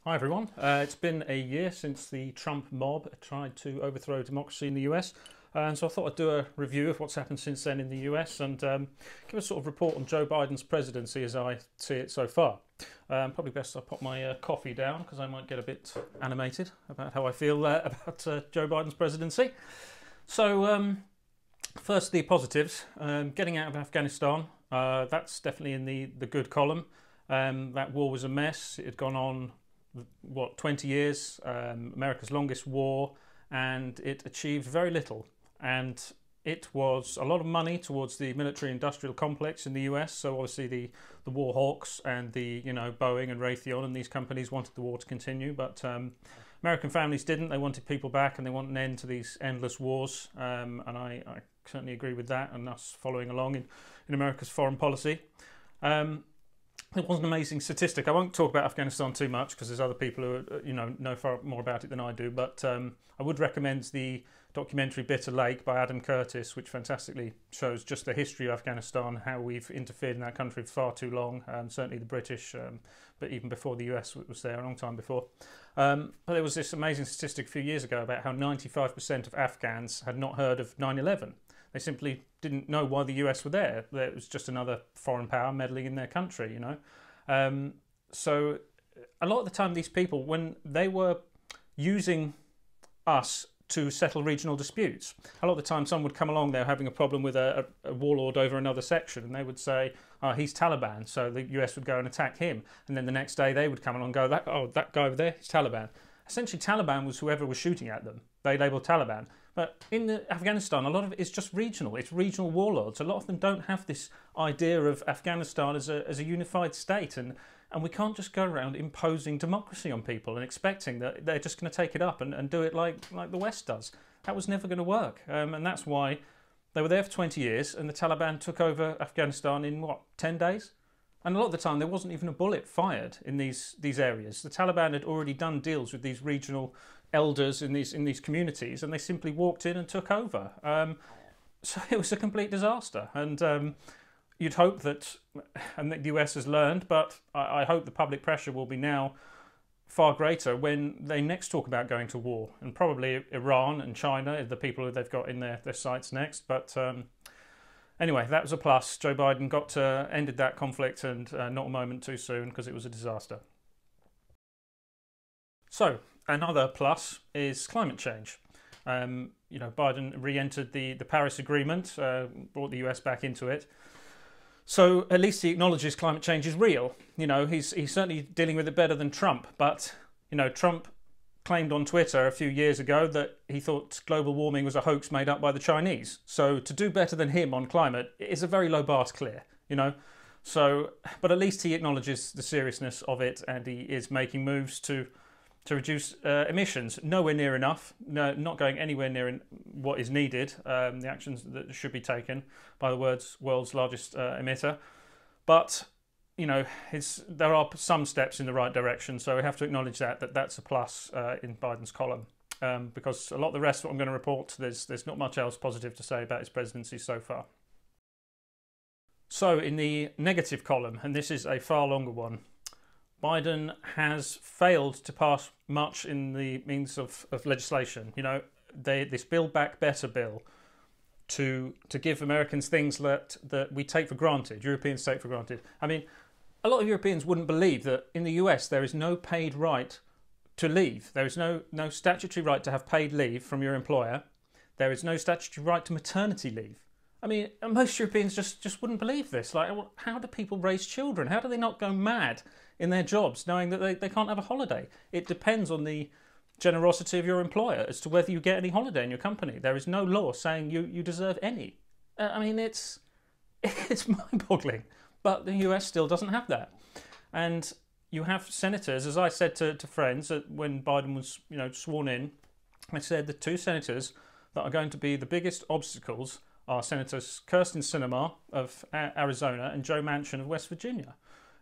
Hi everyone. It's been a year since the Trump mob tried to overthrow democracy in the US, and so I thought I'd do a review of what's happened since then in the US and give a sort of report on Joe Biden's presidency as I see it so far. Probably best I pop my coffee down because I might get a bit animated about how I feel about Joe Biden's presidency. So first, the positives. Getting out of Afghanistan, that's definitely in the good column. That war was a mess. It had gone on 20 years, America's longest war, and it achieved very little. And it was a lot of money towards the military-industrial complex in the US. So obviously the war hawks and the Boeing and Raytheon and these companies wanted the war to continue, but American families didn't. They wanted people back and they want an end to these endless wars. And I certainly agree with that and us following along in America's foreign policy. It was an amazing statistic. I won't talk about Afghanistan too much because there's other people who know far more about it than I do. But I would recommend the documentary Bitter Lake by Adam Curtis, which fantastically shows just the history of Afghanistan, how we've interfered in that country for far too long, and certainly the British, but even before the US was there, a long time before. But there was this amazing statistic a few years ago about how 95% of Afghans had not heard of 9/11. They simply didn't know why the US were there. It was just another foreign power meddling in their country, So a lot of the time these people, when they were using us to settle regional disputes, a lot of the time someone would come along, they're having a problem with a warlord over another section, and they would say, oh, he's Taliban, so the US would go and attack him. And then the next day they would come along and go, that guy over there, he's Taliban. Essentially, Taliban was whoever was shooting at them. They labelled Taliban. But in Afghanistan, a lot of it is just regional. It's regional warlords. A lot of them don't have this idea of Afghanistan as a unified state. And we can't just go around imposing democracy on people and expecting that they're just going to take it up and do it like the West does. That was never going to work. And that's why they were there for 20 years and the Taliban took over Afghanistan in, 10 days? And a lot of the time there wasn't even a bullet fired in these areas. The Taliban had already done deals with these regional elders in these communities, and they simply walked in and took over. So it was a complete disaster. And you'd hope that, and the US has learned, but I hope the public pressure will be now far greater when they next talk about going to war. And probably Iran and China are the people who they've got in their sights next. But anyway, that was a plus. Joe Biden ended that conflict, and not a moment too soon, because it was a disaster. So another plus is climate change. Biden re-entered the Paris Agreement, brought the US back into it. So at least he acknowledges climate change is real. He's certainly dealing with it better than Trump. But Trump claimed on Twitter a few years ago that he thought global warming was a hoax made up by the Chinese. So to do better than him on climate is a very low bar to clear. So, but at least he acknowledges the seriousness of it, and he is making moves to reduce emissions. Nowhere near enough. No, not going anywhere near what is needed. The actions that should be taken by the world's largest emitter. But there are some steps in the right direction. So we have to acknowledge that's a plus in Biden's column. Because a lot of the rest of what I'm going to report, there's not much else positive to say about his presidency so far. So in the negative column, and this is a far longer one, Biden has failed to pass much in the means of legislation. This Build Back Better bill to give Americans things that we take for granted, Europeans take for granted. I mean, a lot of Europeans wouldn't believe that in the US there is no paid right to leave. There is no statutory right to have paid leave from your employer. There is no statutory right to maternity leave. I mean, most Europeans just wouldn't believe this. Like, how do people raise children? How do they not go mad in their jobs knowing that they can't have a holiday? It depends on the generosity of your employer as to whether you get any holiday in your company. There is no law saying you deserve any. I mean, it's mind-boggling. But the US still doesn't have that. And you have senators, as I said to friends when Biden was sworn in, I said the two senators that are going to be the biggest obstacles are Senators Kyrsten Sinema of Arizona and Joe Manchin of West Virginia.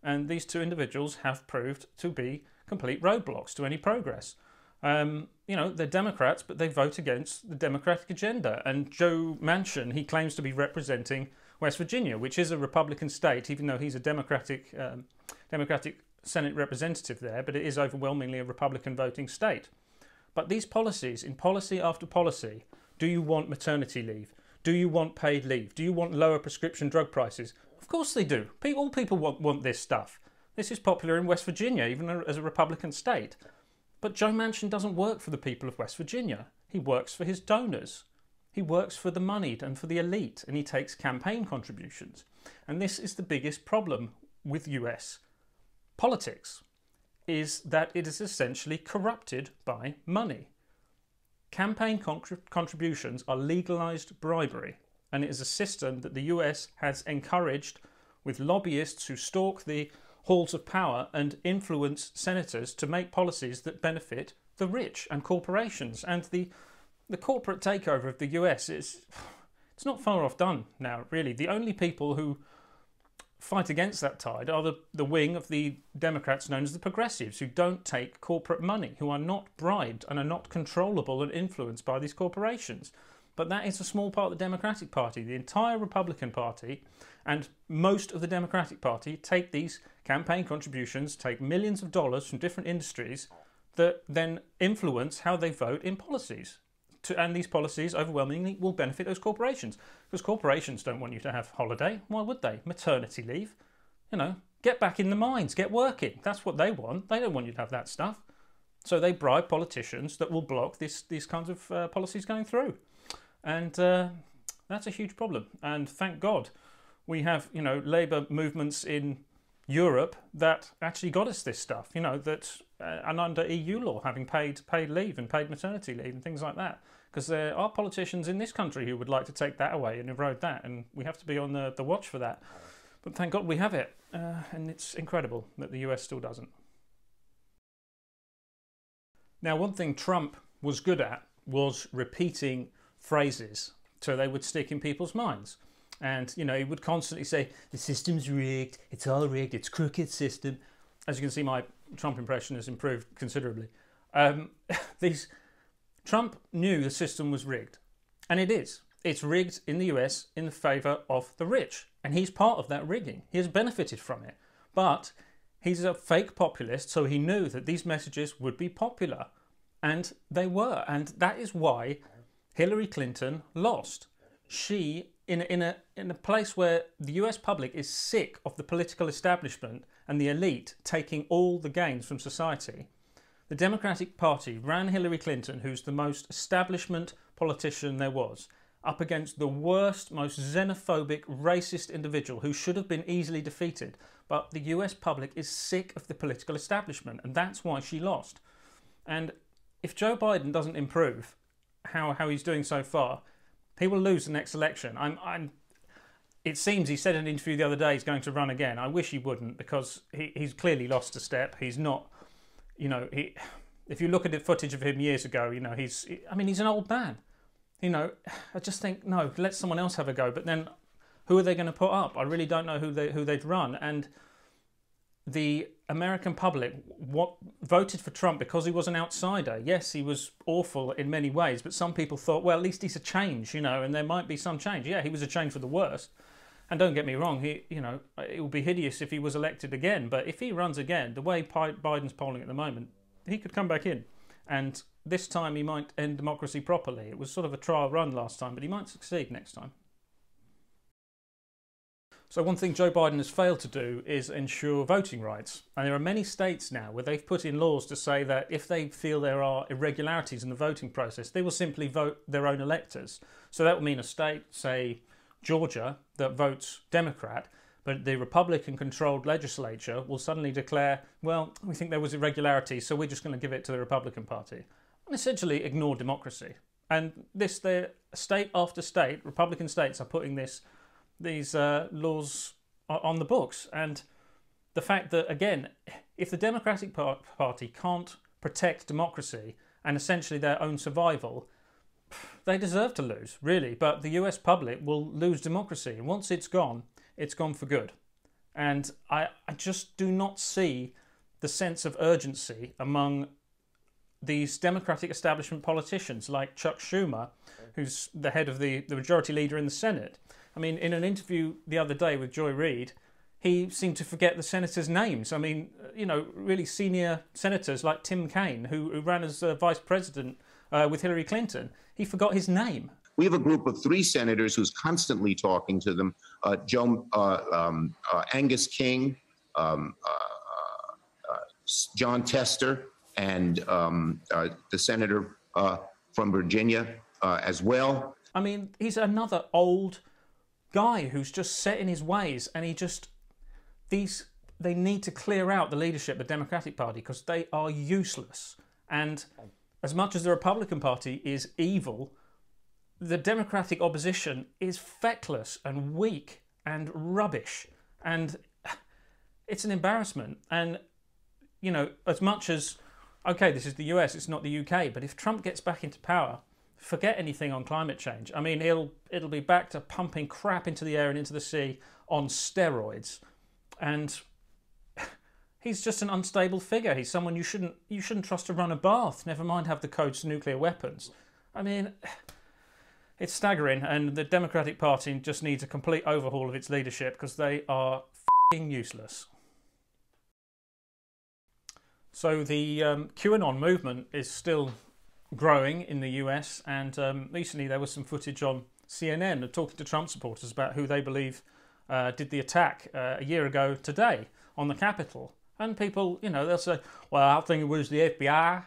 And these two individuals have proved to be complete roadblocks to any progress. They're Democrats, but they vote against the Democratic agenda. And Joe Manchin, he claims to be representing West Virginia, which is a Republican state, even though he's a Democratic Senate representative there, but it is overwhelmingly a Republican voting state. But these policies, in policy after policy, do you want maternity leave? Do you want paid leave? Do you want lower prescription drug prices? Of course they do. All people want this stuff. This is popular in West Virginia, even as a Republican state. But Joe Manchin doesn't work for the people of West Virginia. He works for his donors. He works for the moneyed and for the elite, and he takes campaign contributions. And this is the biggest problem with US politics, is that it is essentially corrupted by money. Campaign contributions are legalised bribery, and it is a system that the US has encouraged, with lobbyists who stalk the halls of power and influence senators to make policies that benefit the rich and corporations. And the corporate takeover of the US it's not far off done now, really. The only people who fight against that tide are the wing of the Democrats known as the progressives, who don't take corporate money, who are not bribed and are not controllable and influenced by these corporations. But that is a small part of the Democratic Party. The entire Republican Party and most of the Democratic Party take these campaign contributions, take millions of dollars from different industries that then influence how they vote in policies. And these policies overwhelmingly will benefit those corporations, because corporations don't want you to have holiday. Why would they? Maternity leave. Get back in the mines, get working. That's what they want. They don't want you to have that stuff. So they bribe politicians that will block these kinds of policies going through. And that's a huge problem. And thank God we have, labour movements in Europe that actually got us this stuff, and under EU law, having paid leave and paid maternity leave and things like that. Because there are politicians in this country who would like to take that away and erode that, and we have to be on the watch for that. But thank God we have it, and it's incredible that the US still doesn't. Now, one thing Trump was good at was repeating phrases so they would stick in people's minds. And, he would constantly say, the system's rigged, it's all rigged, it's crooked system. As you can see, my Trump impression has improved considerably. Trump knew the system was rigged. And it is. It's rigged in the US in the favour of the rich. And he's part of that rigging. He has benefited from it. But he's a fake populist, so he knew that these messages would be popular. And they were. And that is why Hillary Clinton lost. She, in a place where the US public is sick of the political establishment and the elite taking all the gains from society, the Democratic Party ran Hillary Clinton, who's the most establishment politician there was, up against the worst, most xenophobic, racist individual who should have been easily defeated. But the US public is sick of the political establishment, and that's why she lost. And if Joe Biden doesn't improve how he's doing so far, he will lose the next election. It seems, he said in an interview the other day, he's going to run again. I wish he wouldn't, because he's clearly lost a step. He's not, if you look at the footage of him years ago, he's an old man. I just think, no, let someone else have a go. But then who are they going to put up? I really don't know who they'd run. And the American public voted for Trump because he was an outsider. Yes, he was awful in many ways, but some people thought, well, at least he's a change, and there might be some change. Yeah, he was a change for the worst. And don't get me wrong, it would be hideous if he was elected again. But if he runs again, the way Biden's polling at the moment, he could come back in. And this time he might end democracy properly. It was sort of a trial run last time, but he might succeed next time. So one thing Joe Biden has failed to do is ensure voting rights. And there are many states now where they've put in laws to say that if they feel there are irregularities in the voting process, they will simply vote their own electors. So that will mean a state, say Georgia, that votes Democrat, but the Republican-controlled legislature will suddenly declare, well, we think there was irregularities, so we're just going to give it to the Republican Party. And essentially ignore democracy. And state after state, Republican states are putting these laws on the books. And the fact that, again, if the Democratic Party can't protect democracy and essentially their own survival, they deserve to lose, really. But the US public will lose democracy. And once it's gone for good. And I just do not see the sense of urgency among these Democratic establishment politicians like Chuck Schumer, who's the head of the majority leader in the Senate. I mean, in an interview the other day with Joy Reid, he seemed to forget the senators' names. I mean, you know, really senior senators like Tim Kaine, who ran as vice president with Hillary Clinton, he forgot his name. We have a group of 3 senators who's constantly talking to them, Angus King, John Tester, and the senator from Virginia as well. I mean, he's another old guy who's just set in his ways, and they need to clear out the leadership of the Democratic Party because they are useless. And as much as the Republican Party is evil, the Democratic opposition is feckless and weak and rubbish. And it's an embarrassment. And, you know, as much as, okay, this is the US, it's not the UK, but if Trump gets back into power, forget anything on climate change. I mean, it'll be back to pumping crap into the air and into the sea on steroids. And he's just an unstable figure. He's someone you shouldn't trust to run a bath, never mind have the codes to nuclear weapons. I mean, it's staggering, and the Democratic Party just needs a complete overhaul of its leadership because they are f***ing useless. So the QAnon movement is still growing in the US, and recently there was some footage on CNN of talking to Trump supporters about who they believe did the attack a year ago today on the Capitol. And people, you know, they'll say, well, I think it was the FBI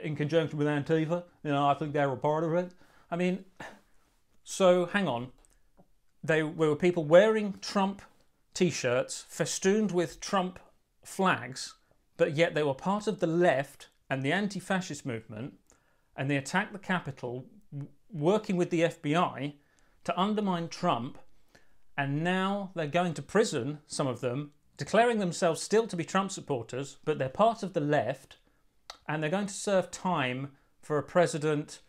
in conjunction with Antifa. You know, I think they were part of it. I mean, so hang on. There were people wearing Trump T-shirts festooned with Trump flags, but yet they were part of the left and the anti-fascist movement, and they attacked the Capitol working with the FBI to undermine Trump, and now they're going to prison, some of them, declaring themselves still to be Trump supporters, but they're part of the left, and they're going to serve time for a president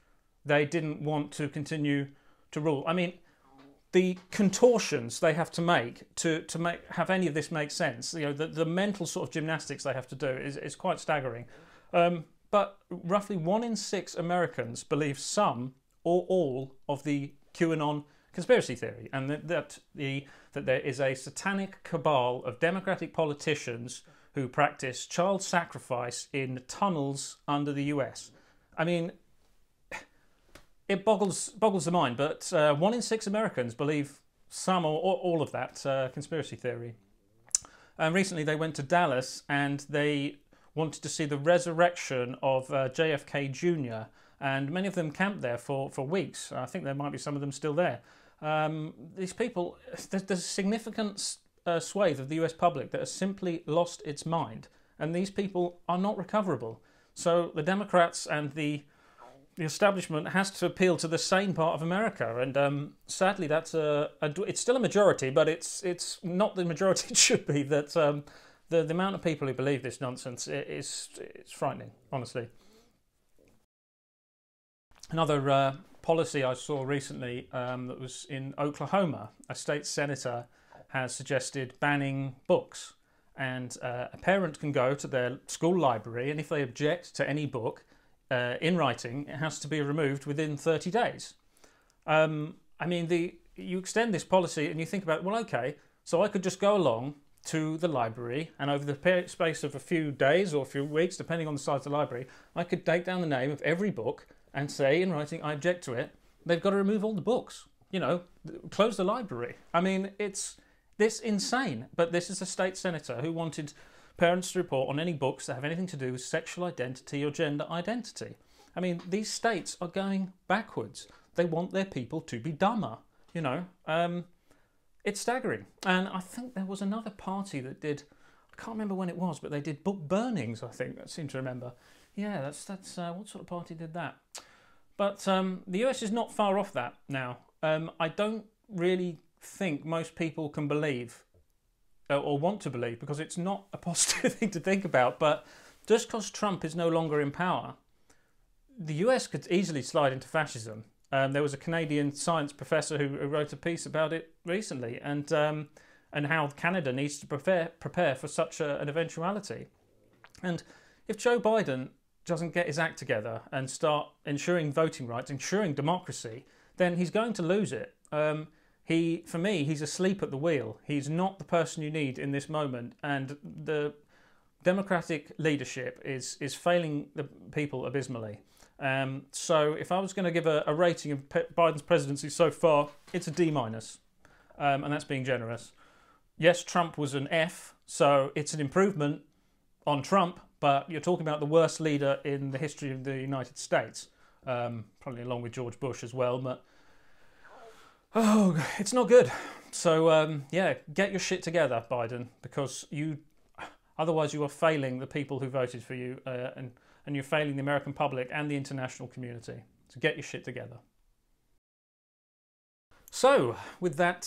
they didn't want to continue to rule. I mean, the contortions they have to make to have any of this make sense, you know, the mental sort of gymnastics they have to do is quite staggering. But roughly 1 in 6 Americans believe some or all of the QAnon conspiracy theory, and that there is a satanic cabal of Democratic politicians who practice child sacrifice in tunnels under the US. I mean, it boggles the mind, but 1 in 6 Americans believe some or all of that conspiracy theory. Recently they went to Dallas and they wanted to see the resurrection of JFK Jr., and many of them camped there for weeks. I think there might be some of them still there. These people, there's a significant swathe of the US public that has simply lost its mind, and these people are not recoverable. So the Democrats and the establishment has to appeal to the sane part of America, and sadly that's it's still a majority, but it's not the majority it should be. That the amount of people who believe this nonsense it's frightening, honestly. Another policy I saw recently that was in Oklahoma. A state senator has suggested banning books, and a parent can go to their school library, and if they object to any book in writing, it has to be removed within 30 days. I mean, you extend this policy and you think about, well, okay, so I could just go along to the library, and over the space of a few days or a few weeks, depending on the size of the library, I could take down the name of every book and say in writing, I object to it. They've got to remove all the books, you know, close the library. I mean, it's this insane. But this is a state senator who wanted parents to report on any books that have anything to do with sexual identity or gender identity. I mean, these states are going backwards. They want their people to be dumber, you know. It's staggering. And I think there was another party that did, I can't remember when it was, but they did book burnings, I think, I seem to remember. Yeah, that's what sort of party did that? But the US is not far off that now. I don't really think most people can believe or want to believe, because it's not a positive thing to think about, but just because Trump is no longer in power, the US could easily slide into fascism. There was a Canadian science professor who wrote a piece about it recently, and how Canada needs to prepare for such an eventuality. And if Joe Biden doesn't get his act together and start ensuring voting rights, ensuring democracy, then he's going to lose it. For me, he's asleep at the wheel. He's not the person you need in this moment, and the Democratic leadership is failing the people abysmally. So if I was going to give a rating of Biden's presidency so far, it's a D-, and that's being generous. Yes, Trump was an F, so it's an improvement on Trump, but you're talking about the worst leader in the history of the United States, probably along with George Bush as well, but oh, it's not good. So, yeah, get your shit together, Biden, because otherwise you are failing the people who voted for you, and you're failing the American public and the international community. So get your shit together. So, with that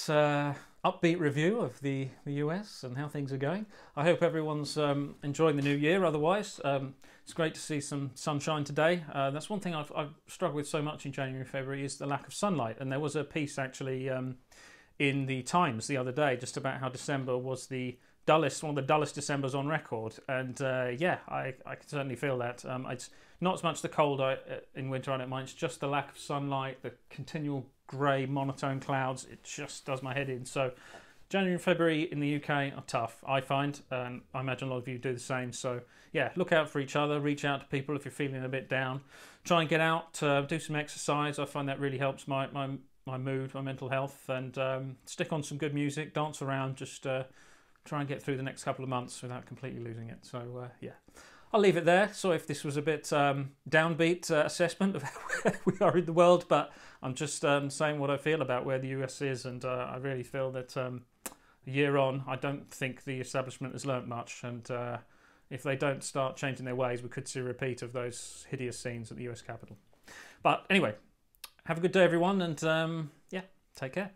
upbeat review of the US and how things are going, I hope everyone's enjoying the new year. Otherwise, it's great to see some sunshine today. That's one thing I've struggled with so much in January and February, is the lack of sunlight. And there was a piece actually in the Times the other day just about how December was one of the dullest Decembers on record. And yeah, I can certainly feel that. It's not as much the cold in winter, I don't mind. It's just the lack of sunlight, the continual grey monotone clouds. It just does my head in. So January and February in the UK are tough, I find, and I imagine a lot of you do the same. So yeah, look out for each other, reach out to people if you're feeling a bit down, try and get out, do some exercise. I find that really helps my mood, my mental health, and stick on some good music, dance around, just try and get through the next couple of months without completely losing it. So yeah, I'll leave it there. So if this was a bit downbeat assessment of where we are in the world, but I'm just saying what I feel about where the US is, and I really feel that a year on, I don't think the establishment has learnt much, and if they don't start changing their ways, we could see a repeat of those hideous scenes at the US Capitol. But anyway, have a good day, everyone, and yeah, take care.